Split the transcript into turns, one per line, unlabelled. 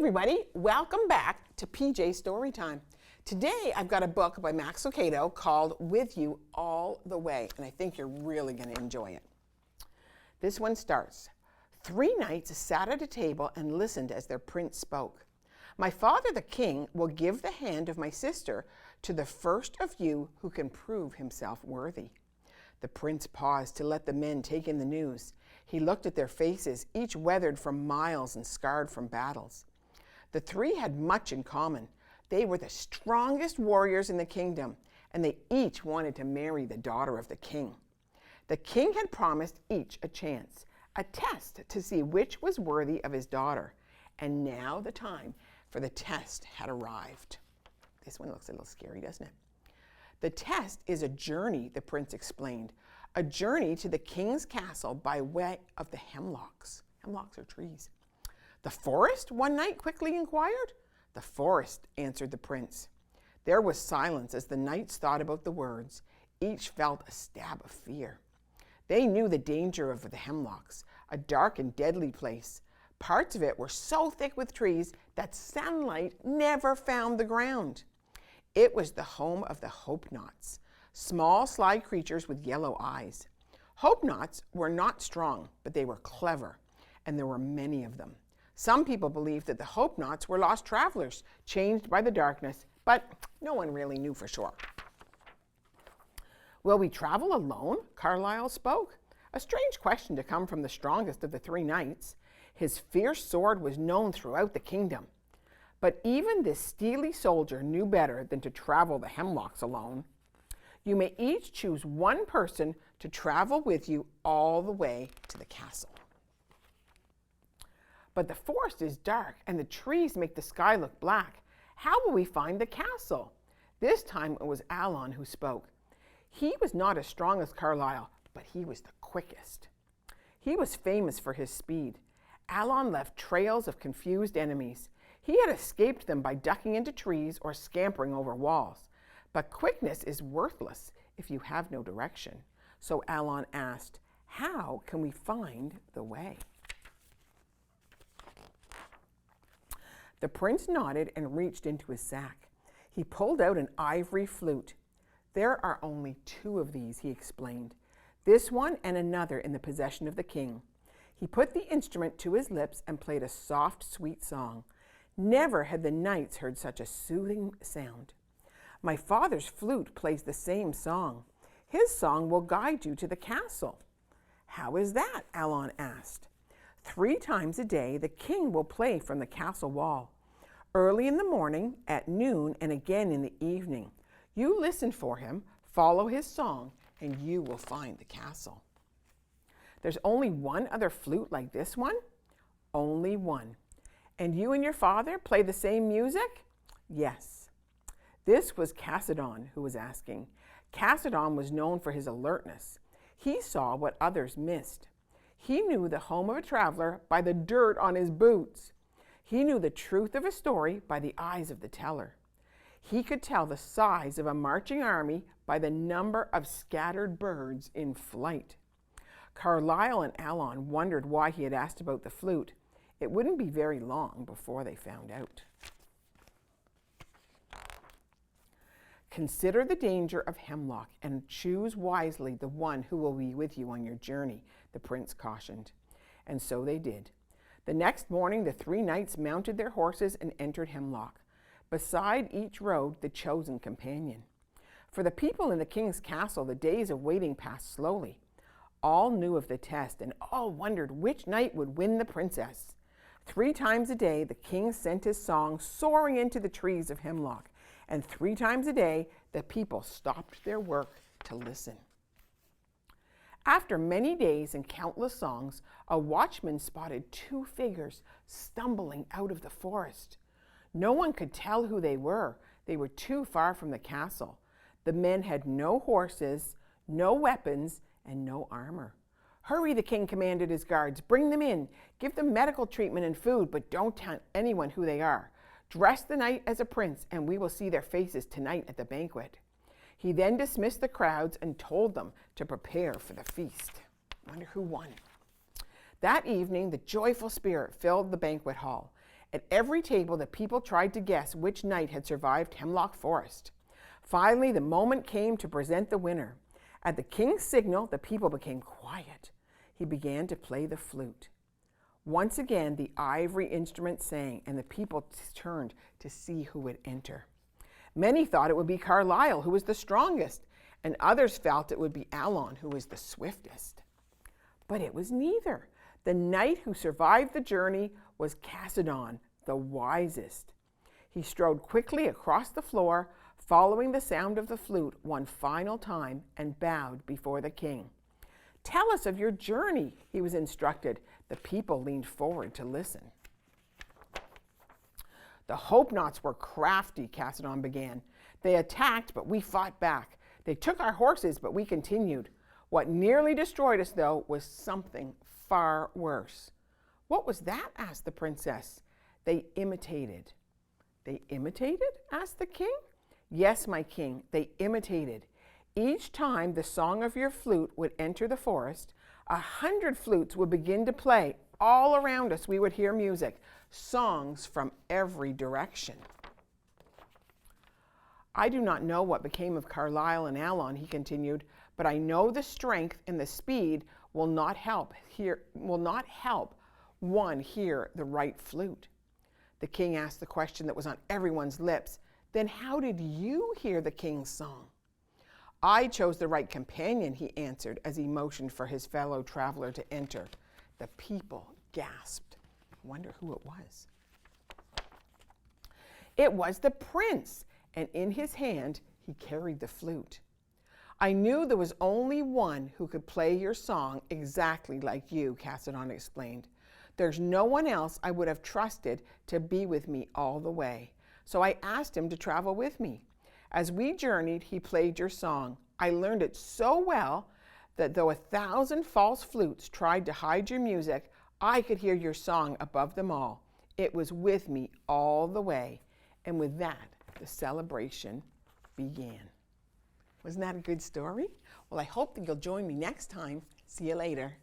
everybody, welcome back to PJ Storytime. Today I've got a book by Max Lucado called With You All the Way, and I think you're really going to enjoy it. This one starts, 3 knights sat at a table and listened as their prince spoke. My father the king will give the hand of my sister to the first of you who can prove himself worthy. The prince paused to let the men take in the news. He looked at their faces, each weathered from miles and scarred from battles. The 3 had much in common. They were the strongest warriors in the kingdom, and they each wanted to marry the daughter of the king. The king had promised each a chance, a test to see which was worthy of his daughter. And now the time for the test had arrived. This one looks a little scary, doesn't it? The test is a journey, the prince explained, a journey to the king's castle by way of the hemlocks. Hemlocks are trees. The forest? One knight quickly inquired. The forest, answered the prince. There was silence as the knights thought about the words. Each felt a stab of fear. They knew the danger of the hemlocks, a dark and deadly place. Parts of it were so thick with trees that sunlight never found the ground. It was the home of the hope-knots, small, sly creatures with yellow eyes. Hope-knots were not strong, but they were clever, and there were many of them. Some people believed that the hope-knots were lost travelers, changed by the darkness, but no one really knew for sure. Will we travel alone? Carlyle spoke. A strange question to come from the strongest of the 3 knights. His fierce sword was known throughout the kingdom. But even this steely soldier knew better than to travel the hemlocks alone. You may each choose one person to travel with you all the way to the castle. But the forest is dark and the trees make the sky look black. How will we find the castle? This time it was Alon who spoke. He was not as strong as Carlyle, but he was the quickest. He was famous for his speed. Alon left trails of confused enemies. He had escaped them by ducking into trees or scampering over walls. But quickness is worthless if you have no direction. So Alon asked, how can we find the way? The prince nodded and reached into his sack. He pulled out an ivory flute. There are only 2 of these, he explained. This one and another in the possession of the king. He put the instrument to his lips and played a soft, sweet song. Never had the knights heard such a soothing sound. My father's flute plays the same song. His song will guide you to the castle. How is that? Alon asked. 3 times a day, the king will play from the castle wall. Early in the morning, at noon, and again in the evening. You listen for him, follow his song, and you will find the castle. There's only one other flute like this one? Only one. And you and your father play the same music? Yes. This was Cassidon who was asking. Cassidon was known for his alertness. He saw what others missed. He knew the home of a traveler by the dirt on his boots. He knew the truth of a story by the eyes of the teller. He could tell the size of a marching army by the number of scattered birds in flight. Carlyle and Alon wondered why he had asked about the flute. It wouldn't be very long before they found out. Consider the danger of hemlock and choose wisely the one who will be with you on your journey, the prince cautioned. And so they did. The next morning, the 3 knights mounted their horses and entered Hemlock. Beside each rode the chosen companion. For the people in the king's castle, the days of waiting passed slowly. All knew of the test, and all wondered which knight would win the princess. 3 times a day, the king sent his song soaring into the trees of Hemlock, and 3 times a day, the people stopped their work to listen. After many days and countless songs, a watchman spotted 2 figures stumbling out of the forest. No one could tell who they were. They were too far from the castle. The men had no horses, no weapons, and no armor. Hurry, the king commanded his guards. Bring them in. Give them medical treatment and food, but don't tell anyone who they are. Dress the knight as a prince, and we will see their faces tonight at the banquet. He then dismissed the crowds and told them to prepare for the feast. I wonder who won. That evening, the joyful spirit filled the banquet hall. At every table, the people tried to guess which knight had survived Hemlock Forest. Finally, the moment came to present the winner. At the king's signal, the people became quiet. He began to play the flute. Once again, the ivory instrument sang, and the people turned to see who would enter. Many thought it would be Carlisle, who was the strongest, and others felt it would be Alon, who was the swiftest. But it was neither. The knight who survived the journey was Cassodon, the wisest. He strode quickly across the floor, following the sound of the flute one final time, and bowed before the king. "Tell us of your journey," he was instructed. The people leaned forward to listen. "The Hope-Knots were crafty," Cassodon began. "They attacked, but we fought back. They took our horses, but we continued. What nearly destroyed us, though, was something far worse." "What was that?" asked the princess. "They imitated." "They imitated?" asked the king. "Yes, my king, they imitated. Each time the song of your flute would enter the forest, 100 flutes would begin to play. All around us we would hear music, songs from every direction." "I do not know what became of Carlisle and Alon," he continued, "but I know the strength and the speed will not help one hear the right flute." The king asked the question that was on everyone's lips. "Then how did you hear the king's song?" "I chose the right companion," he answered as he motioned for his fellow traveler to enter. The people gasped. I wonder who it was. It was the prince, and in his hand he carried the flute. "I knew there was only one who could play your song exactly like you," Cassodon explained. "There's no one else I would have trusted to be with me all the way. So I asked him to travel with me. As we journeyed, he played your song. I learned it so well that though 1,000 false flutes tried to hide your music, I could hear your song above them all. It was with me all the way." And with that, the celebration began. Wasn't that a good story? Well, I hope that you'll join me next time. See you later.